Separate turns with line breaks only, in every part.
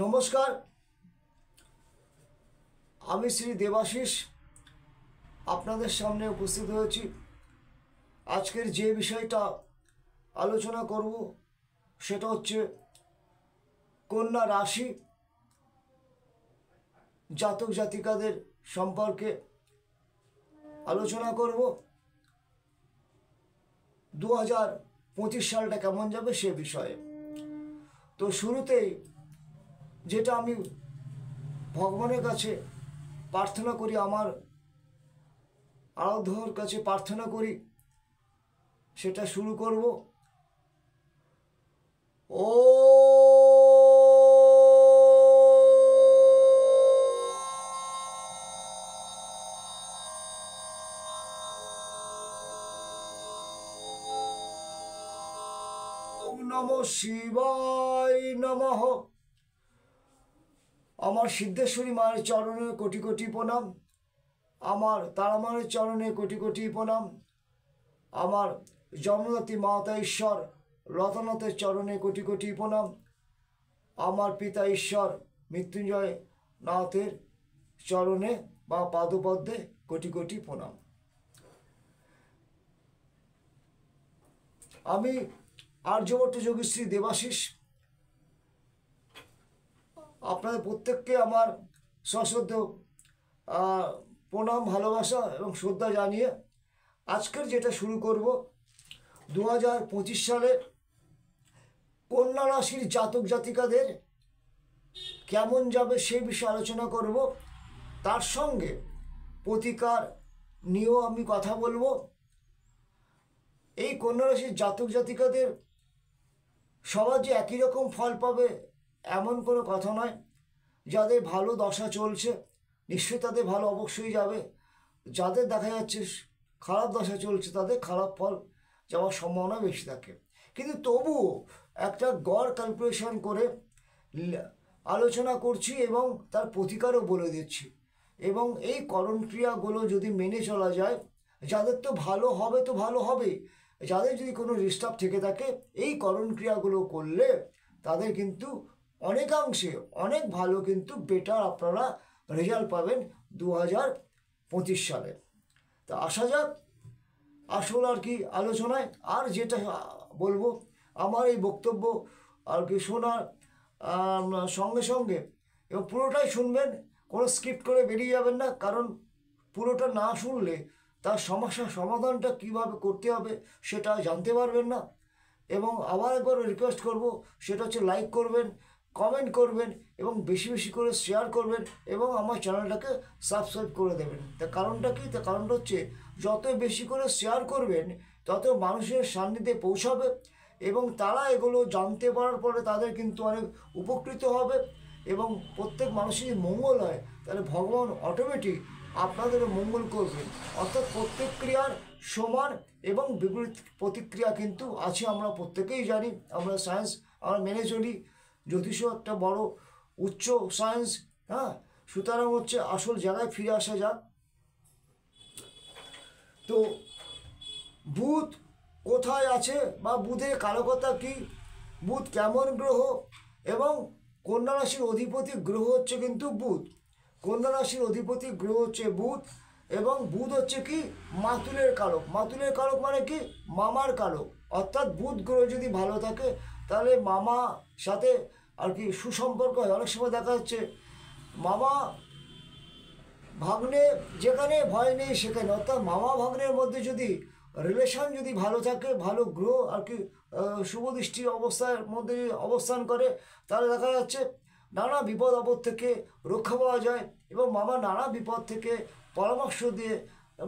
নমস্কার, আমি শ্রী দেবাশিস আপনাদের সামনে উপস্থিত হয়েছি। আজকের যে বিষয়টা আলোচনা করব সেটা হচ্ছে কন্যা রাশি জাতক জাতিকাদের সম্পর্কে আলোচনা করব। 2025 সালটা কেমন যাবে সে বিষয়ে। তো শুরুতেই যেটা আমি ভগবানের কাছে প্রার্থনা করি, আমার আরাধ্যর কাছে প্রার্থনা করি, সেটা শুরু করব। ও নমঃ শিবায় নমঃ। আমার সিদ্ধেশ্বরী মায়ের চরণে কোটি কোটি প্রণাম, আমার তারা মায়ের চরণে কোটি কোটি প্রণাম, আমার জন্মদাত্রী মাতা ঈশ্বর রতনাথের চরণে কোটি কোটি প্রণাম, আমার পিতা ঈশ্বর মৃত্যুঞ্জয় নাথের চরণে বা পাদপদ্মে কোটি কোটি প্রণাম। আমি আর্যভট্ট যোগীশ্রী দেবাশিস আপনাদের প্রত্যেককে আমার সশ্রদ্ধ প্রণাম, ভালোবাসা এবং শ্রদ্ধা জানিয়ে আজকের যেটা শুরু করব, 2025 সালে কন্যা রাশির জাতক জাতিকাদের কেমন যাবে সেই বিষয়ে আলোচনা করব। তার সঙ্গে প্রতিকার নিয়েও আমি কথা বলবো। এই কন্যা রাশির জাতক জাতিকাদের সবার যে একই রকম ফল পাবে এমন কোনো কথা নয়। যাদের ভালো দশা চলছে নিশ্চয়ই তাদের ভালো অবশ্যই যাবে। যাদের দেখা যাচ্ছে খারাপ দশা চলছে তাদের খারাপ ফল যাওয়ার সম্ভাবনা বেশি থাকে। কিন্তু তবুও একটা গড় ক্যালকুলেশন করে আলোচনা করছি এবং তার প্রতিকারও বলে দিচ্ছি। এবং এই করণ ক্রিয়াগুলো যদি মেনে চলা যায়, যাদের তো ভালো হবে তো ভালো হবে, যাদের যদি কোনো ডিস্টার্ব থেকে থাকে এই করণ ক্রিয়াগুলো করলে তাদের কিন্তু অনেকাংশে অনেক ভালো কিন্তু বেটার আপনারা রেজাল্ট পাবেন 2025 সালে। তা আসা যাক আসল আর কি আলোচনায়। আর যেটা বলবো, আমার এই বক্তব্য আর কি শোনার সঙ্গে সঙ্গে এবং পুরোটাই শুনবেন, কোনো স্কিপ করে বেরিয়ে যাবেন না। কারণ পুরোটা না শুনলে তার সমস্যার সমাধানটা কিভাবে করতে হবে সেটা জানতে পারবেন না। এবং আবার একবার রিকোয়েস্ট করব, সেটা হচ্ছে লাইক করবেন, কমেন্ট করবেন এবং বেশি বেশি করে শেয়ার করবেন এবং আমার চ্যানেলটাকে সাবস্ক্রাইব করে দেবেন। তার কারণটা কি? তার কারণটা হচ্ছে যত বেশি করে শেয়ার করবেন তত মানুষের সান্নিধ্যে পৌঁছাবে এবং তারা এগুলো জানতে পারার পরে তাদের কিন্তু অনেক উপকৃত হবে এবং প্রত্যেক মানুষের মঙ্গল হয়, তাহলে ভগবান অটোমেটিক আপনাদেরও মঙ্গল করবেন। অর্থাৎ প্রত্যেক ক্রিয়ার সমান এবং বিপরীত প্রতিক্রিয়া কিন্তু আছে, আমরা প্রত্যেকেই জানি। আমরা সায়েন্স আমরা মেনে চলি, জ্যোতিষ একটা বড় উচ্চ সায়েন্স। হ্যাঁ, সুতরাং হচ্ছে আসল জায়গায় ফিরে আসা যাক। তো বুধ কোথায় আছে বা বুধের কারকতা কি, বুধ কেমন গ্রহ, এবং কন্যা রাশির অধিপতি গ্রহ হচ্ছে কিন্তু বুধ। কন্যা রাশির অধিপতি গ্রহ হচ্ছে বুধ এবং বুধ হচ্ছে কি মাতুলের কারক। মাতুলের কারক মানে কি? মামার কারক। অর্থাৎ বুধ গ্রহ যদি ভালো থাকে তাহলে মামা সাথে আর কি সুসম্পর্ক হয়। অনেক সময় দেখা যাচ্ছে মামা ভাগ্নে যেখানে ভয় নেই সেখানে, অর্থাৎ মামা ভাগ্নের মধ্যে যদি রিলেশন যদি ভালো থাকে, ভালো গ্রহ আর কি শুভদৃষ্টির অবস্থার মধ্যে অবস্থান করে, তাহলে দেখা যাচ্ছে নানা বিপদ আপদ থেকে রক্ষা পাওয়া যায় এবং মামা নানা বিপদ থেকে পরামর্শ দিয়ে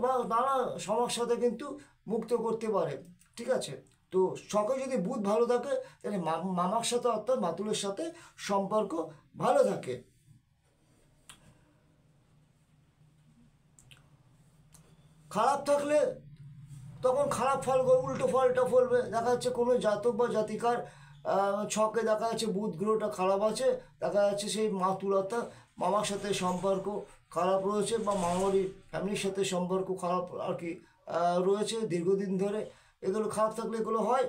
বা নানা সমস্যাতে কিন্তু মুক্ত করতে পারে। ঠিক আছে, তো ছকে যদি বুধ ভালো থাকে তাহলে মামার সাথে অর্থাৎ মাতুলের সাথে সম্পর্ক ভালো থাকে। খারাপ থাকলে তখন খারাপ ফল উল্টো ফলটা ফলবে। দেখা যাচ্ছে কোনো জাতক বা জাতিকার ছকে দেখা যাচ্ছে বুধ গ্রহটা খারাপ আছে, দেখা যাচ্ছে সেই মাতুল অর্থাৎ মামার সাথে সম্পর্ক খারাপ রয়েছে বা মামারি ফ্যামিলির সাথে সম্পর্ক খারাপ আর কি রয়েছে দীর্ঘদিন ধরে। এগুলো খারাপ থাকলে এগুলো হয়।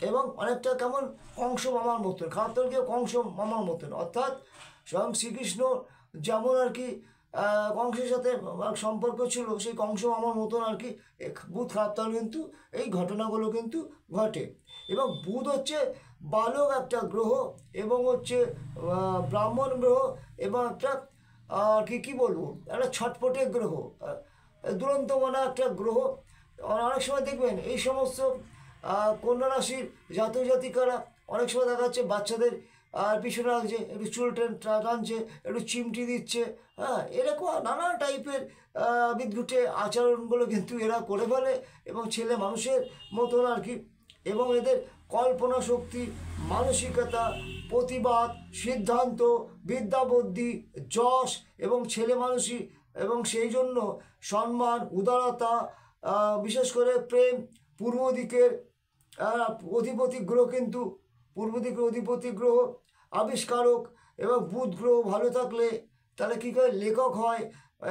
এবং অনেকটা কেমন কংস মামার মতন, খারাপ তলকে কংস মামার মতন, অর্থাৎ স্বয়ং শ্রীকৃষ্ণ যেমন আর কি কংসের সাথে সম্পর্ক ছিল, সেই কংস মামার মতন আর কি বুধ খারাপ তাল কিন্তু এই ঘটনাগুলো কিন্তু ঘটে। এবং বুধ হচ্ছে বালক একটা গ্রহ এবং হচ্ছে ব্রাহ্মণ গ্রহ এবং একটা কী বলবো, একটা ছটপটে গ্রহ, দুরন্ত মনা একটা গ্রহ। অনেক সময় দেখবেন এই সমস্ত কন্যা রাশির জাতক জাতিকারা অনেক সময় দেখা যাচ্ছে বাচ্চাদের পিছনে রাখছে, একটু চুল টানছে, একটু চিমটি দিচ্ছে, হ্যাঁ, এরকম নানা টাইপের বিদ্রুটে আচরণগুলো কিন্তু এরা করে ফেলে এবং ছেলে মানুষের মতন আর কি। এবং এদের কল্পনা শক্তি, মানসিকতা, প্রতিবাদ, সিদ্ধান্ত, বিদ্যা বুদ্ধি, যশ এবং ছেলে মানুষই, এবং সেই জন্য সম্মান, উদারতা, বিশেষ করে প্রেম, পূর্ব দিকের অধিপতি গ্রহ কিন্তু পূর্ব দিকের অধিপতি গ্রহ আবিষ্কারক, এবং বুধ গ্রহ ভালো থাকলে তাহলে কী করে লেখক হয়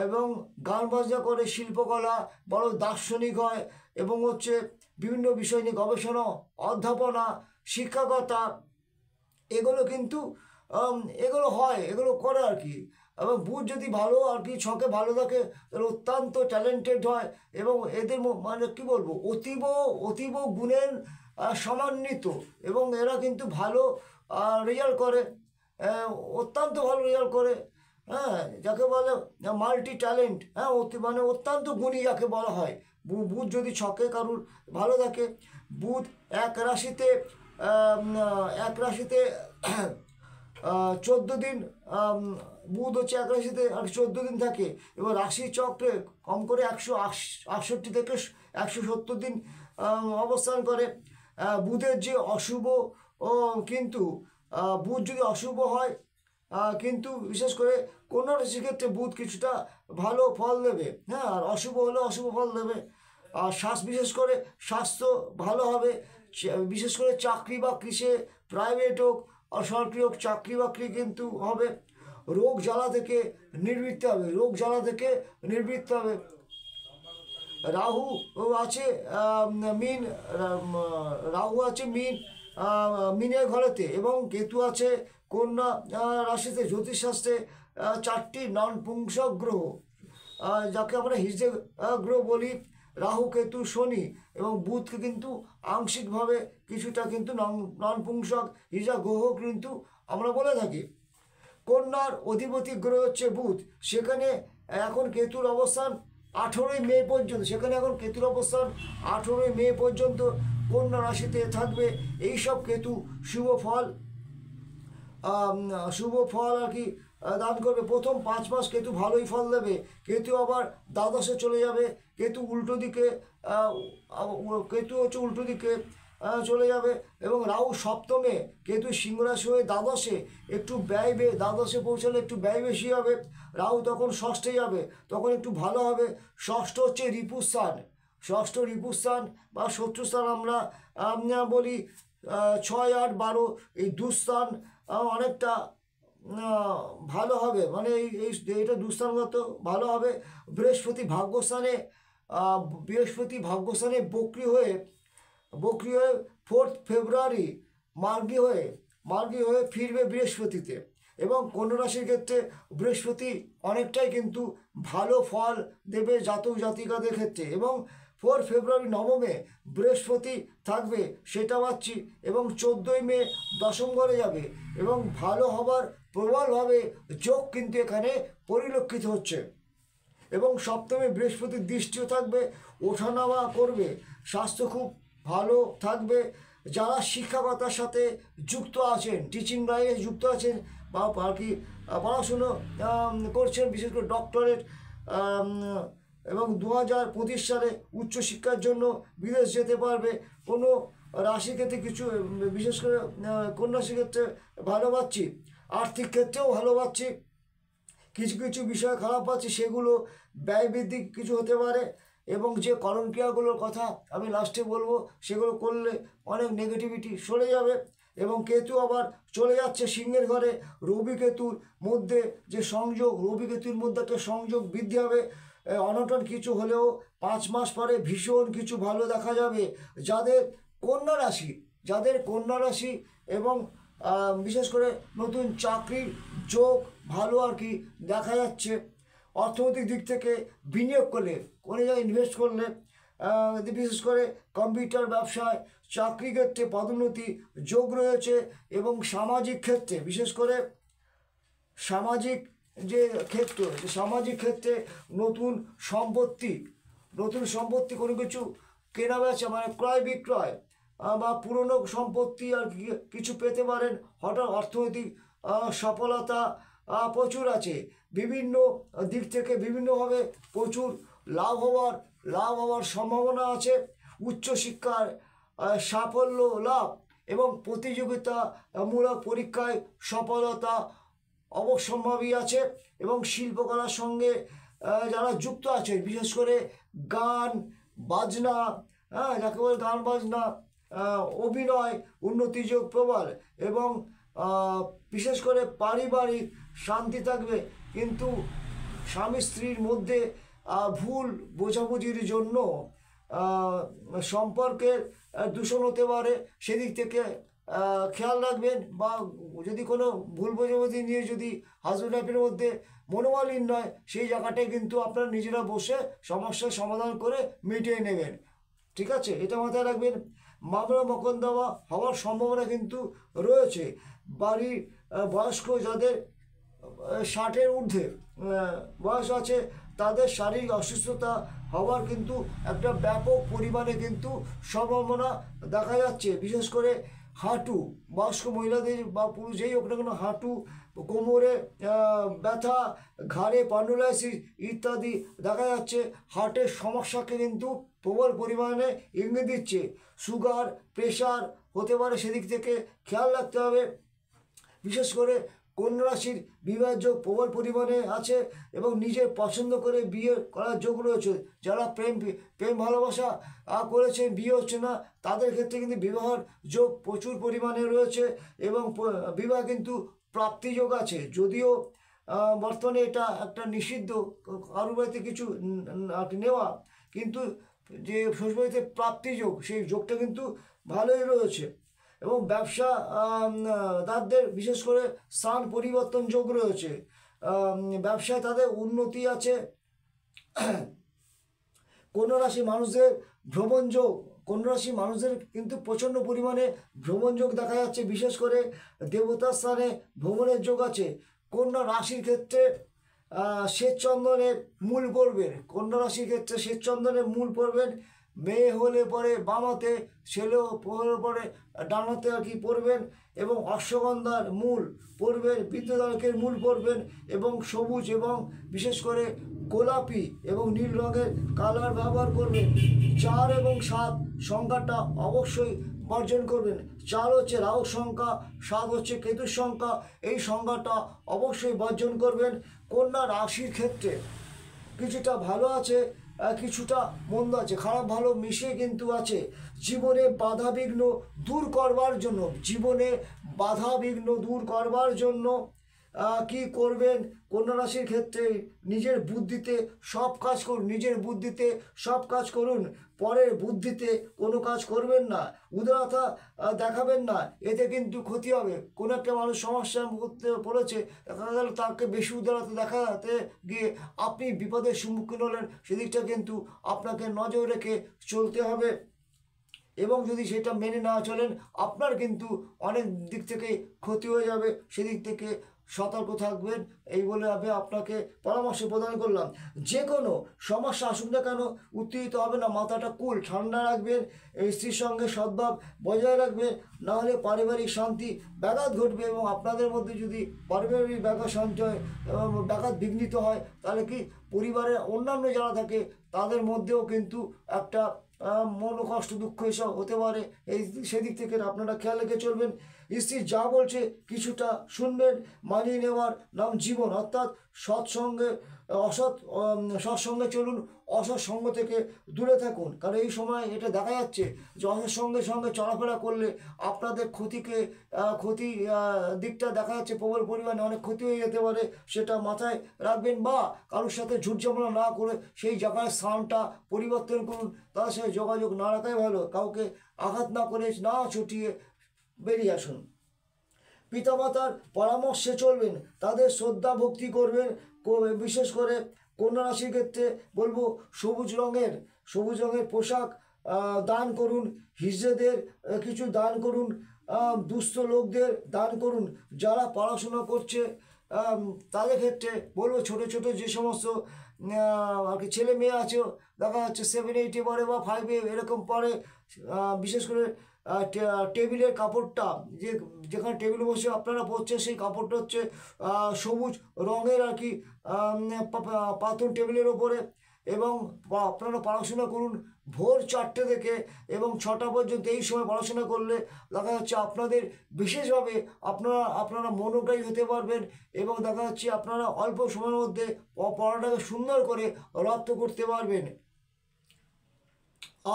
এবং গান বাজনা করে, শিল্পকলা, বড় দার্শনিক হয় এবং হচ্ছে বিভিন্ন বিষয় নিয়ে গবেষণা, অধ্যাপনা, শিক্ষকতা, এগুলো কিন্তু এগুলো হয়, এগুলো করে আর কি। এবং বুধ যদি ভালো আর কি ছকে ভালো থাকে তাহলে অত্যন্ত ট্যালেন্টেড হয় এবং এদের মানে কী বলবো, অতীব গুণের সমান্বিত, এবং এরা কিন্তু ভালো রেজাল্ট করে, অত্যন্ত ভালো রেজাল্ট করে, হ্যাঁ, যাকে বলে মাল্টি ট্যালেন্ট, হ্যাঁ, মানে অত্যন্ত গুণী যাকে বলা হয়। বুধ যদি ছকে কারুর ভালো থাকে, বুধ এক রাশিতে 14 দিন, বুধ হচ্ছে এক রাশিতে আর 14 দিন থাকে এবং রাশি চক্রে কম করে 168 থেকে 170 দিন অবস্থান করে। বুধের যে অশুভ কিন্তু বুধ যদি অশুভ হয় কিন্তু বিশেষ করে কোনো রাশির ক্ষেত্রে বুধ কিছুটা ভালো ফল দেবে, হ্যাঁ, আর অশুভ হলে অশুভ ফল দেবে। আর বিশেষ করে স্বাস্থ্য ভালো হবে, বিশেষ করে চাকরি বাকরি, প্রাইভেট হোক আর সরকারি হোক, চাকরি বাকরি কিন্তু হবে। রোগ জ্বালা থেকে নিবৃত্ত হবে, রাহু আছে মিনের ঘরেতে এবং কেতু আছে কন্যা রাশিতে। জ্যোতিষশাস্ত্রে 4টি ননপুংসক গ্রহ, যাকে আমরা হিজড়ে গ্রহ বলি, রাহু, কেতু, শনি এবং বুধকে কিন্তু আংশিকভাবে কিছুটা কিন্তু ননপুংসক হিজড়া গ্রহ কিন্তু আমরা বলে থাকি। কন্যার অধিপতি গ্রহ হচ্ছে বুধ, সেখানে এখন কেতুর অবস্থান 18ই মে পর্যন্ত, কন্যা রাশিতে থাকবে। এইসব কেতু শুভ ফল আর কি দান করবে। প্রথম 5 মাস কেতু ভালোই ফল দেবে, কেতু আবার দ্বাদশে চলে যাবে, কেতু উল্টো দিকে চলে যাবে এবং রাহু সপ্তমে, কেতু সিংহ রাশি হয়ে দ্বাদশে দ্বাদশে পৌঁছালে একটু ব্যয় বেশি হবে। রাহু তখন ষষ্ঠে যাবে, তখন একটু ভালো হবে। ষষ্ঠ হচ্ছে রিপুস্থান বা শত্রুস্থান আমরা বলি। 6, 8, 12 এই দুস্থান অনেকটা ভালো হবে, মানে এইটা দুস্থানগত ভালো হবে। বৃহস্পতি ভাগ্যস্থানে বক্রী হয়ে 4 ফেব্রুয়ারি মার্গী হয়ে ফিরবে বৃহস্পতিতে। এবং কন্যা রাশির ক্ষেত্রে বৃহস্পতি অনেকটাই কিন্তু ভালো ফল দেবে জাতক জাতিকাদের ক্ষেত্রে। এবং 4 ফেব্রুয়ারি নবমে বৃহস্পতি থাকবে, সেটা পাচ্ছি, এবং 14ই মে দশম ঘরে যাবে এবং ভালো হবার প্রবলভাবে যোগ কিন্তু এখানে পরিলক্ষিত হচ্ছে। এবং সপ্তমে বৃহস্পতির দৃষ্টিও থাকবে, ওঠানামা করবে, স্বাস্থ্য খুব ভালো থাকবে। যারা শিক্ষকতার সাথে যুক্ত আছেন, টিচিং লাইনে যুক্ত আছেন বা আর কি পড়াশুনো করছেন, বিশেষ করে ডক্টরেট, এবং 2025 সালে উচ্চশিক্ষার জন্য বিদেশ যেতে পারবে। কোনো রাশি ক্ষেত্রে কিছু, বিশেষ করে কন্যা রাশি ক্ষেত্রে ভালো পাচ্ছি, আর্থিক ক্ষেত্রেও ভালো পাচ্ছি। কিছু বিষয় খারাপ পাচ্ছি, সেগুলো ব্যয় বৃদ্ধি কিছু হতে পারে। এবং যে করণ ক্রিয়াগুলোর কথা আমি লাস্টে বলবো, সেগুলো করলে অনেক নেগেটিভিটি সরে যাবে। এবং কেতু আবার চলে যাচ্ছে সিংহের ঘরে, রবি কেতুর মধ্যে একটা সংযোগ বৃদ্ধি হবে। অনটন কিছু হলেও 5 মাস পরে ভীষণ কিছু ভালো দেখা যাবে। যাদের কন্যা রাশি যাদের কন্যা রাশি এবং বিশেষ করে নতুন চাকরির যোগ ভালো আর কি দেখা যাচ্ছে। অর্থনৈতিক দিক থেকে বিনিয়োগ করলে, কোনো জায়গায় ইনভেস্ট করলে, বিশেষ করে কম্পিউটার ব্যবসায়, চাকরি ক্ষেত্রে পদোন্নতি যোগ রয়েছে। এবং সামাজিক ক্ষেত্রে, বিশেষ করে সামাজিক যে ক্ষেত্র, সামাজিক ক্ষেত্রে নতুন সম্পত্তি কোনো কিছু কেনা বেচা, মানে ক্রয় বিক্রয়, বা পুরনো সম্পত্তি আর কিছু পেতে পারেন। হঠাৎ অর্থনৈতিক সফলতা প্রচুর আছে। বিভিন্ন দিক থেকে বিভিন্নভাবে প্রচুর লাভ হওয়ার সম্ভাবনা আছে। উচ্চশিক্ষার সাফল্য লাভ এবং প্রতিযোগিতামূলক পরীক্ষায় সফলতা অবশ্যম্ভাবী আছে। এবং শিল্পকলার সঙ্গে যারা যুক্ত আছে, বিশেষ করে গান বাজনা, যাকে বলে গান বাজনা, অভিনয় উন্নতিযোগ প্রবল। এবং বিশেষ করে পারিবারিক শান্তি থাকবে, কিন্তু স্বামী স্ত্রীর মধ্যে ভুল বোঝাবুঝির জন্য সম্পর্কের দূষণ হতে পারে। সেদিক থেকে খেয়াল রাখবেন। বা যদি কোনো ভুল বোঝাবুঝি নিয়ে যদি হাজব্যান্ড ওয়াইফের মধ্যে মনোমালিন্য হয়, সেই জায়গাটায় কিন্তু আপনারা নিজেরা বসে সমস্যার সমাধান করে মিটিয়ে নেবেন। ঠিক আছে, এটা মাথায় রাখবেন। মামলা মোকদ্দমা হওয়ার সম্ভাবনা কিন্তু রয়েছে। বাড়ির বয়স্ক যাদের 60-এর ঊর্ধ্বে বয়স আছে, তাদের শারীরিক অসুস্থতা হওয়ার কিন্তু একটা ব্যাপক পরিমাণে কিন্তু সম্ভাবনা দেখা যাচ্ছে। বিশেষ করে হাঁটু, বয়স্ক মহিলাদের বা পুরুষ যেই হোক না কেন, হাঁটু, কোমরে ব্যথা, ঘাড়ে পান্ডুলাইসিস ইত্যাদি দেখা যাচ্ছে। হার্টের সমস্যাকে কিন্তু প্রবল পরিমাণে ইঙ্গিত দিচ্ছে। সুগার, প্রেশার হতে পারে, সেদিক থেকে খেয়াল রাখতে হবে। বিশেষ করে কন্যা রাশির বিবাহের যোগ প্রবল পরিমাণে আছে এবং নিজের পছন্দ করে বিয়ে করার যোগ রয়েছে। যারা প্রেম ভালোবাসা করেছেন, বিয়ে হচ্ছে না, তাদের ক্ষেত্রে কিন্তু বিবাহের যোগ প্রচুর পরিমাণে রয়েছে। এবং বিবাহ কিন্তু প্রাপ্তি যোগ আছে। যদিও বর্তমানে এটা একটা নিষিদ্ধ কারোর বাড়িতে কিছু নেওয়া, কিন্তু যে শ্বশুরবাড়িতে প্রাপ্তি যোগ, সেই যোগটা কিন্তু ভালোই রয়েছে। এবং ব্যবসা তাদের বিশেষ করে স্থান পরিবর্তন যোগ রয়েছে। ব্যবসায় তাদের উন্নতি আছে। কন্যা রাশি মানুষদের ভ্রমণ যোগ, কন্যা রাশি মানুষদের কিন্তু প্রচণ্ড পরিমাণে ভ্রমণ যোগ দেখা যাচ্ছে। বিশেষ করে দেবতার স্থানে ভ্রমণের যোগ আছে। কন্যা রাশির ক্ষেত্রে শ্বেতচন্দনের মূল পড়বেন। কন্যা রাশির ক্ষেত্রে শ্বেতচন্দনের মূল পড়বেন। মেয়ে হলে পরে বামাতে, ছেলে হলে পরে ডানাতে আর কি পড়বেন। এবং অশ্বগন্ধার মূল পড়বেন, বিদ্যুদালকের মূল পড়বেন। এবং সবুজ এবং বিশেষ করে গোলাপি এবং নীল রঙের কালার ব্যবহার করবেন। 4 এবং 7 সংখ্যাটা অবশ্যই বর্জন করবেন। 4 হচ্ছে রাহু সংখ্যা, 7 হচ্ছে কেতুর সংখ্যা, এই সংখ্যাটা অবশ্যই বর্জন করবেন। কন্যা রাশির ক্ষেত্রে কিছুটা ভালো আছে, কিছুটা মন্দ আছে, খারাপ ভালো মিশে কিন্তু আছে। জীবনে বাধা বিঘ্ন দূর করবার জন্য কি করবেন? কন্যা রাশির ক্ষেত্রে নিজের বুদ্ধিতে সব কাজ করুন। পরের বুদ্ধিতে কোনো কাজ করবেন না। উদারতা দেখাবেন না, এতে কিন্তু ক্ষতি হবে। কোনো একটা মানুষ সমস্যার মধ্যে পড়েছে, দেখা গেল তাকে বেশি উদারতা দেখাতে গিয়ে আপনি বিপদের সম্মুখীন হলেন। সেদিকটা কিন্তু আপনাকে নজর রেখে চলতে হবে। এবং যদি সেটা মেনে না চলেন, আপনার কিন্তু অনেক দিক থেকে ক্ষতি হয়ে যাবে। সেদিক থেকে সতর্ক থাকবেন, এই বলে আমি আপনাকে পরামর্শ প্রদান করলাম। যে কোনো সমস্যা আসুক না কেন, উত্তেজিত হবে না, মাথাটা কুল ঠান্ডা রাখবেন, স্ত্রীর সঙ্গে সদ্ভাব বজায় রাখবেন। নাহলে পারিবারিক শান্তি ব্যাঘাত ঘটবে। এবং আপনাদের মধ্যে যদি পারিবারিক ব্যাঘাত বিঘ্নিত হয়, তাহলে কি পরিবারের অন্যান্য যারা থাকে তাদের মধ্যেও কিন্তু একটা মনোকষ্ট, দুঃখ এসব হতে পারে। সেদিক থেকে আপনারা খেয়াল রেখে চলবেন। স্ত্রী যা বলছে কিছুটা শুনবেন। মানিয়ে নেওয়ার নাম জীবন, অর্থাৎ সৎসঙ্গে সৎসঙ্গে চলুন, অসৎ সঙ্গ থেকে দূরে থাকুন। কারণ এই সময় এটা দেখা যাচ্ছে যে অসৎ সঙ্গের সঙ্গে চলাফেরা করলে আপনাদের ক্ষতি দিকটা দেখা যাচ্ছে, প্রবল পরিমাণে অনেক ক্ষতি হয়ে যেতে পারে, সেটা মাথায় রাখবেন। বা কারোর সাথে ঝুটঝামেলা না করে সেই জায়গায় স্থানটা পরিবর্তন করুন, তার সাথে যোগাযোগ না রাখাই ভালো। কাউকে আঘাত না করে, না ছুটিয়ে বেরিয়ে আসুন। পিতামাতার পরামর্শে চলবেন, তাদের শ্রদ্ধা ভক্তি করবেন। বিশেষ করে কন্যা রাশির ক্ষেত্রে বলবো সবুজ রঙের পোশাক দান করুন, হিজড়েদের কিছু দান করুন, দুস্থ লোকদের দান করুন। যারা পড়াশোনা করছে তাদের ক্ষেত্রে বলবো ছোটো ছোটো যে সমস্ত আর কি ছেলে মেয়ে আছে, দেখা যাচ্ছে 7, 8 পড়ে বা 5 এরকম পড়ে, বিশেষ করে টেবিলের কাপড়টা, যেখানে টেবিলে বসে আপনারা পড়ছেন সেই কাপড়টা হচ্ছে সবুজ রঙের আর কি, পাথর টেবিলের ওপরে। এবং আপনারা পড়াশোনা করুন ভোর 4টে থেকে এবং 6টা পর্যন্ত। এই সময় পড়াশোনা করলে দেখা যাচ্ছে আপনাদের বিশেষভাবে আপনারা মনোগ্রাহী হতে পারবেন, এবং দেখা যাচ্ছে আপনারা অল্প সময়ের মধ্যে পড়াটাকে সুন্দর করে রপ্ত করতে পারবেন।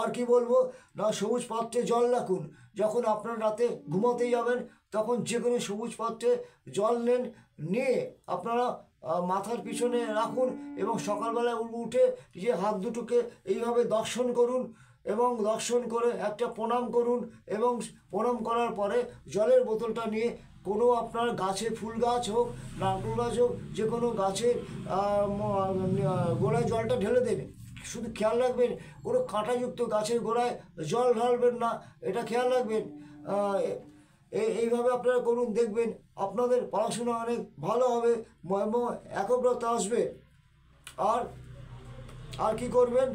আর কি বলবো না, সবুজ পাত্রে জল রাখুন। যখন আপনারা রাতে ঘুমোতে যাবেন তখন যে কোনো সবুজ পাত্রে জল নিয়ে আপনারা মাথার পিছনে রাখুন, এবং সকালবেলায় উঠে যে হাত দুটোকে এইভাবে দর্শন করুন, এবং দর্শন করে একটা প্রণাম করুন, এবং প্রণাম করার পরে জলের বোতলটা নিয়ে কোনো আপনার গাছে, ফুল গাছ হোক, নারকেল গাছ হোক, যে কোনো গাছের গোড়ায় জলটা ঢেলে দেবে। শুধু খেয়াল রাখবেন কোনো কাঁটাযুক্ত গাছের গোড়ায় জল ঢালবেন না, এটা খেয়াল রাখবেন। এইভাবে আপনারা করুন, দেখবেন আপনাদের পড়াশোনা অনেক ভালো হবে এবং একাগ্রতা আসবে। আর কি করবেন,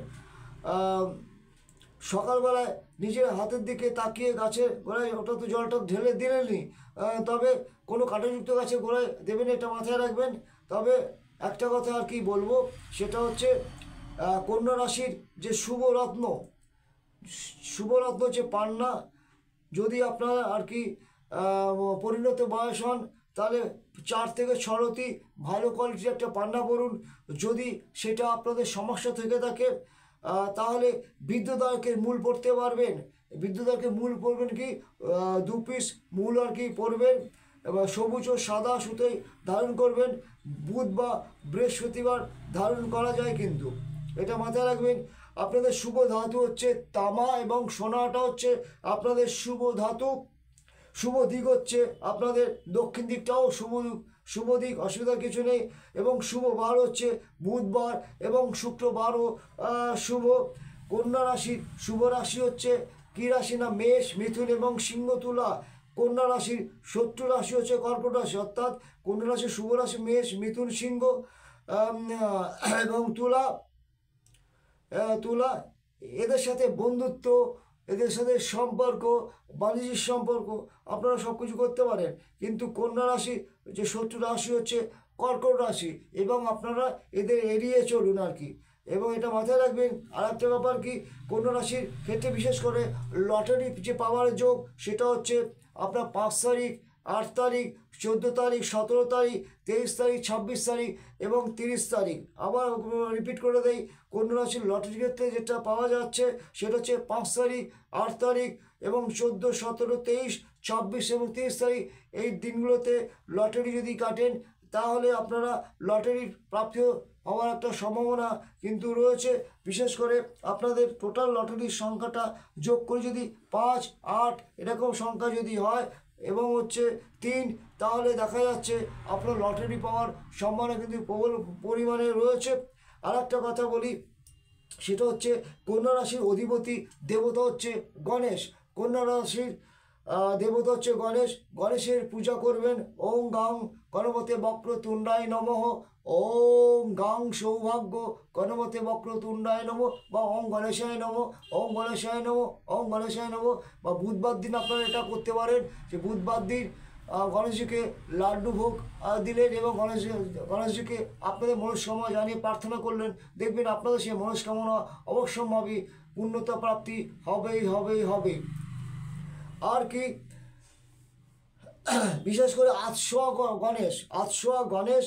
সকালবেলায় নিজের হাতের দিকে তাকিয়ে গাছের গোড়ায় ওটা তো জলটা ঢেলে দিলেনই, তবে কোনো কাঁটাযুক্ত গাছের গোড়ায় দেবেন, এটা মাথায় রাখবেন। তবে একটা কথা আর কি বলবো, সেটা হচ্ছে কন্যা রাশির যে শুভরত্ন হচ্ছে পান্না। যদি আপনারা আর কি পরিণত বয়স হন তাহলে 4 থেকে 6 রতি ভালো কোয়ালিটির একটা পান্না পরুন। যদি সেটা আপনাদের সমস্যা থেকে থাকে তাহলে বিদ্যুদায়কের মূল পড়তে পারবেন। বিদ্যুদায়কের মূল পরবেন কি 2 পিস মূল আর কি পরবেন, এবার সবুজ ও সাদা সুতোয় ধারণ করবেন। বুধ বা বৃহস্পতিবার ধারণ করা যায়, কিন্তু এটা মাথায় রাখবেন। আপনাদের শুভ ধাতু হচ্ছে তামা, এবং সোনাটা হচ্ছে আপনাদের শুভ ধাতু। শুভ দিক হচ্ছে আপনাদের দক্ষিণ দিকটাও শুভ দিক, অসুবিধার কিছু নেই। এবং শুভ বার হচ্ছে বুধবার এবং শুক্রবারও শুভ। কন্যা রাশির শুভ রাশি হচ্ছে কী রাশি না মেষ, মিথুন এবং সিংহ, তুলা। কন্যা রাশির শত্রু রাশি হচ্ছে কর্কট রাশি, অর্থাৎ কন্যা রাশির শুভ রাশি মেষ, মিথুন, সিংহ এবং তুলা। এদের সাথে বন্ধুত্ব, এদের সাথে সম্পর্ক, বাণিজ্যিক সম্পর্ক আপনারা সব কিছু করতে পারেন। কিন্তু কন্যা রাশি যে শত্রু রাশি হচ্ছে কর্কট রাশি, এবং আপনারা এদের এড়িয়ে চলুন আর কি। এবং এটা মাথায় রাখবেন। আর একটা ব্যাপার কি, কন্যা রাশির ক্ষেত্রে বিশেষ করে লটারি যে পাওয়ার যোগ, সেটা হচ্ছে আপনার 5 তারিখ, 8 তারিখ, 14 তারিখ, 17 তারিখ, 23 তারিখ, 26 তারিখ এবং 30 তারিখ। আবার রিপিট করে দেই, কন্যা রাশির লটারির ক্ষেত্রে যেটা পাওয়া যাচ্ছে সেটা হচ্ছে 5 তারিখ, 8 তারিখ এবং 14, 17, 23, 26 এবং 30 তারিখ। এই দিনগুলোতে লটারি যদি কাটেন তাহলে আপনারা লটারির প্রাপ্য হওয়ার একটা সম্ভাবনা কিন্তু রয়েছে। বিশেষ করে আপনাদের টোটাল লটারির সংখ্যাটা যোগ করে যদি 5, 8 এরকম সংখ্যা যদি হয় এবং হচ্ছে 3, তাহলে দেখা যাচ্ছে আপনার লটারি পাওয়ার সম্ভাবনা কিন্তু প্রবল পরিমাণে রয়েছে। আর একটা কথা বলি, সেটা হচ্ছে কন্যা রাশির অধিপতি দেবতা হচ্ছে গণেশ। কন্যা রাশির দেবতা হচ্ছে গণেশের পূজা করবেন। ওং গাং গণপতে বক্রতুণ্ডায় নমঃ, ওম গাং সৌভাগ্য গণপতে বক্রতুণ্ডায় নমঃ, বা ওম গণেশায় নমঃ, ওম গণেশায় নমঃ, ওম গণেশায় নমঃ। বা বুধবার দিন আপনারা এটা করতে পারেন, যে বুধবার দিন গণেশজিকে লাড্ডু ভোগ দিলেন এবং গণেশজিকে আপনাদের মনস্কামনা জানিয়ে প্রার্থনা করলেন। দেখবেন আপনাদের সেই মনস্কামনা অবশ্যম্ভাবী পূর্ণতা প্রাপ্তি হবে। আর কি বিশেষ করে আতশোয়া গণেশ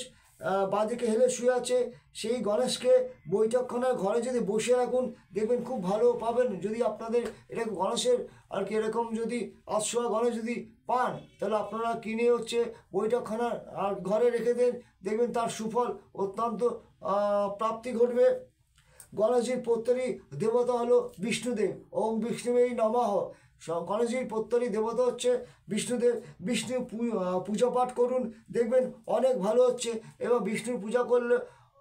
বাঁদিকে হেলে শুয়ে আছে সেই গণেশকে বৈঠকখানায় ঘরে যদি বসে রাখুন দেখবেন খুব ভালো পাবেন। যদি আপনাদের এরকম গণেশের আর কি এরকম যদি আটশোয়া গণেশ যদি পান তাহলে আপনারা কিনে হচ্ছে বৈঠকখানার আর ঘরে রেখে দেন, দেখবেন তার সুফল অত্যন্ত প্রাপ্তি ঘটবে। গণেশজির প্রত্যরী দেবতা হলো বিষ্ণুদেব। ওম বিষ্ণুবেই নমঃ। গণেশজির প্রত্যরী দেবতা হচ্ছে বিষ্ণুদেব। বিষ্ণু পূজা পাঠ করুন, দেখবেন অনেক ভালো হচ্ছে। এবং বিষ্ণুর পূজা করলে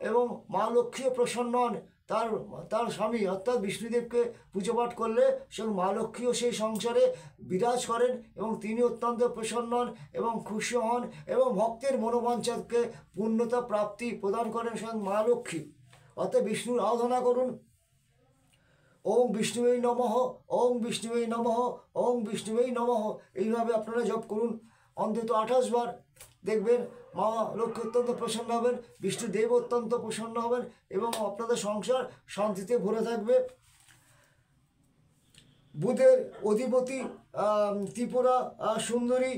এবং মা লক্ষ্মীও প্রসন্ন হন। তার তার স্বামী অর্থাৎ বিষ্ণুদেবকে পুজো পাঠ করলে সে মা লক্ষ্মীও সেই সংসারে বিরাজ করেন এবং তিনি অত্যন্ত প্রসন্ন হন এবং খুশি হন এবং ভক্তের মনোবাঞ্ছাকে পূর্ণতা প্রাপ্তি প্রদান করেন স্বয়ং মা লক্ষ্মী। অর্থাৎ বিষ্ণুর আরাধনা করুন। ওম বিষ্ণুবেই নমঃ, ওম বিষ্ণুবেই নমঃ, ওম বিষ্ণুবেই নমঃ। এইভাবে আপনারা জপ করুন অন্তত 28 বার, দেখবেন মা লক্ষ্মী অত্যন্ত প্রসন্ন হবেন, বিষ্ণুদেব অত্যন্ত প্রসন্ন হবেন এবং আপনাদের সংসার শান্তিতে ভরে থাকবে। বুধের অধিপতি ত্রিপুরা সুন্দরী,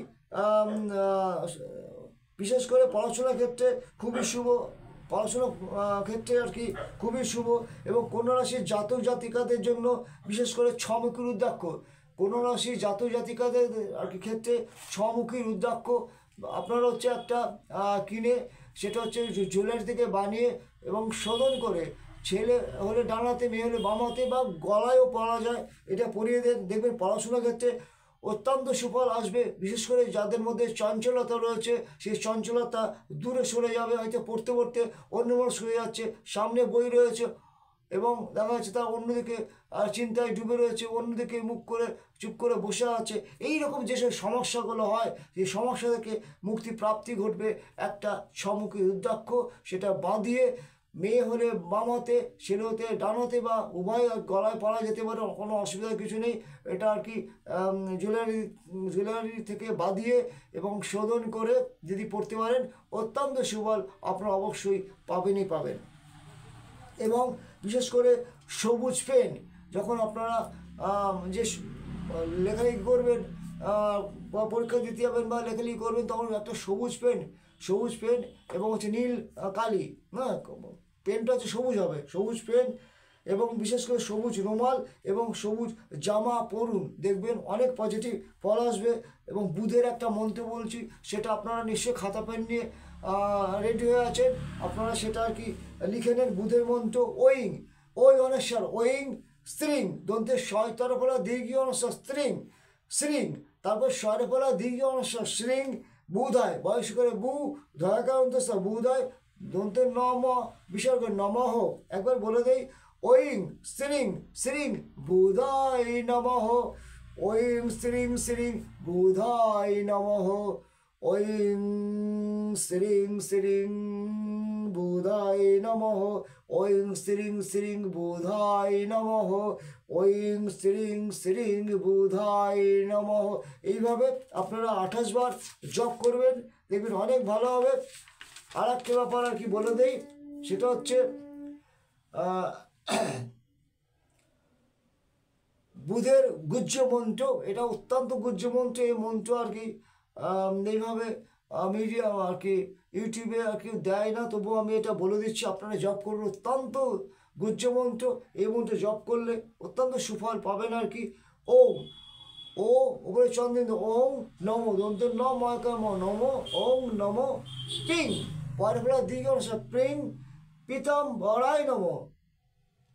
বিশেষ করে পড়াশোনার ক্ষেত্রে খুবই শুভ, পড়াশোনার ক্ষেত্রে আর কি খুবই শুভ। এবং কন্যা রাশির জাতক জাতিকাদের জন্য বিশেষ করে ছমুখী রুদ্রাক্ষ, কন্যা রাশির জাতক জাতিকাদের আর কি ক্ষেত্রে ছমুখী রুদ্রাক্ষ আপনারা হচ্ছে একটা কিনে সেটা হচ্ছে জুয়েলারি থেকে বানিয়ে এবং শোধন করে ছেলে হলে ডানাতে মেয়ে হলে বামাতে বা গলায়ও পরা যায়, এটা পরিয়ে দেন, দেখবেন পড়াশোনার ক্ষেত্রে অত্যন্ত সুফল আসবে। বিশেষ করে যাদের মধ্যে চঞ্চলতা রয়েছে সেই চঞ্চলতা দূরে সরে যাবে। হয়তো পড়তে পড়তে অন্যমনস্ক হয়ে যাচ্ছে, সামনে বই রয়েছে এবং দেখা যাচ্ছে তার অন্যদিকে চিন্তায় ডুবে রয়েছে, অন্যদিকে মুখ করে চুপ করে বসে আছে। এই রকম যেসব সমস্যাগুলো হয় সেই সমস্যা থেকে মুক্তি প্রাপ্তি ঘটবে একটা ছমুখী রুদ্রাক্ষ, সেটা বাঁধিয়ে মেয়ে হলে বামাতে ছেলে হতে ডানাতে বা উভয় গলায় পরা যেতে পারে, কোনো অসুবিধার কিছু নেই। এটা আর কি জুয়েলারি থেকে বাঁধিয়ে এবং শোধন করে যদি পড়তে পারেন অত্যন্ত সুফল আপনারা অবশ্যই পাবেনই পাবেন। এবং বিশেষ করে সবুজ পেন যখন আপনারা যে লেখালেখি করবেন বা পরীক্ষা দিতে যাবেন বা লেখালেখি করবেন তখন একটা সবুজ পেন এবং হচ্ছে নীল কালি, হ্যাঁ পেনটা হচ্ছে সবুজ হবে, সবুজ পেন এবং বিশেষ করে সবুজ রুমাল এবং সবুজ জামা পরুন, দেখবেন অনেক পজিটিভ ফল আসবে। এবং বুধের একটা মন্ত্র বলছি, সেটা আপনারা নিশ্চয়ই খাতা পেন নিয়ে রেডি হয়ে আছেন, আপনারা সেটা আর কি লিখে নেন। বুধের মন্ত্র ওইং, ওই অনেশ্বর ওইং স্ত্রিং, দন্তের শয় তরফলা দীর্ঘীয় অনশ্বর স্ত্রিং শ্রিং, তারপর স্বরফলা দীর্ঘীয় অনশ্বর শ্রিং বুধায়, বয়স করে বু ধয়াকার অন্তস্থ বুধায়, দন্তের নম বিসর্গ নমঃ। একবার বলে দেই ওইং শ্রিং শ্রিং বুধায় নমঃ, ওইং শ্রিং শ্রিং বুধায় নমঃ, ওইং শ্রিং শ্রিং বুধায় নমঃ, ওইং শ্রিং শ্রিং বুধায় নমঃ, ওইং শ্রিং শ্রিং বুধায় নমঃ। এইভাবে আপনারা 28 বার জপ করবেন, দেখবেন অনেক ভালো হবে। আর একটা ব্যাপার আর কি বলে দেই, সেটা হচ্ছে বুধের গুহ্য মন্ত্র, এটা অত্যন্ত গুহ্য মন্ত্র। এই মন্ত্র আর কি এইভাবে মিডিয়া আর কি ইউটিউবে আর কি দেয় না, তবুও আমি এটা বলে দিচ্ছি আপনারা জপ করুন, অত্যন্ত গুহ্য মন্ত্র। এই মন্ত্র জপ করলে অত্যন্ত সুফল পাবেন আর কি। ওম ও উপরে চন্দ্রেন্দ্র ওম নম দন্তের নম নম ওম নম পিং পরফলা দিগ প্রিং পিতম বড়াই নম,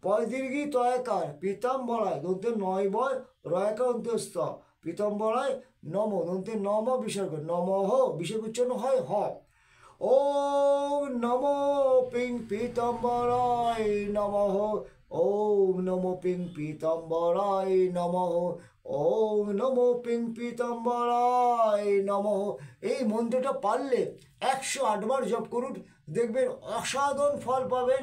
পয় দীর্ঘি তয়কার পীতাম্বরায় দন্তের নয় বয় রয়কার অন্তস্থ পীতাম্বরায় নম দন্তের নম বিসর্গ নমঃ বিসর্গ উচ্চারণ হয় হ। ওম নম পিং পীতাম্বরায় নমঃ, ওম নম পিং পীতাম্বরায় নমঃ, ওম নম পিং পীতাম্বরায় নমঃ। এই মন্ত্রটা পারলে 108 বার জপ করুন, দেখবেন অসাধারণ ফল পাবেন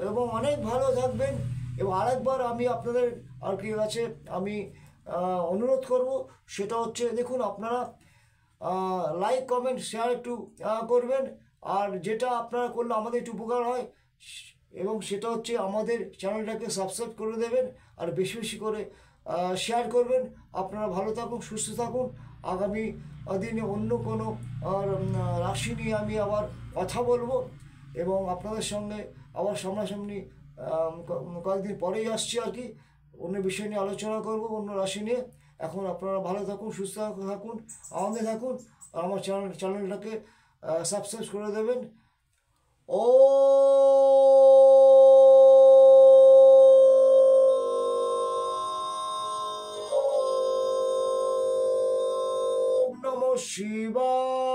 এবং অনেক ভালো থাকবেন। এবং আরেকবার আমি আপনাদের আর কি কাছে আমি অনুরোধ করব, সেটা হচ্ছে দেখুন আপনারা লাইক কমেন্ট শেয়ার একটু করবেন, আর যেটা আপনারা করলে আমাদের একটু উপকার হয়, এবং সেটা হচ্ছে আমাদের চ্যানেলটাকে সাবস্ক্রাইব করে দেবেন আর বেশি বেশি করে শেয়ার করবেন। আপনারা ভালো থাকুন, সুস্থ থাকুন, আগামী দিনে অন্য কোনো রাশি নিয়ে আমি আবার কথা বলবো এবং আপনাদের সঙ্গে আবার সামনাসামনি কয়েকদিন পরেই আসছি আর কি, অন্য বিষয় নিয়ে আলোচনা করব, অন্য রাশি নিয়ে। এখন আপনারা ভালো থাকুন, সুস্থ থাকুন, আনন্দে থাকুন, আর আমার চ্যানেলটাকে সাবস্ক্রাইব করে দেবেন। ও নমঃ শিবায়।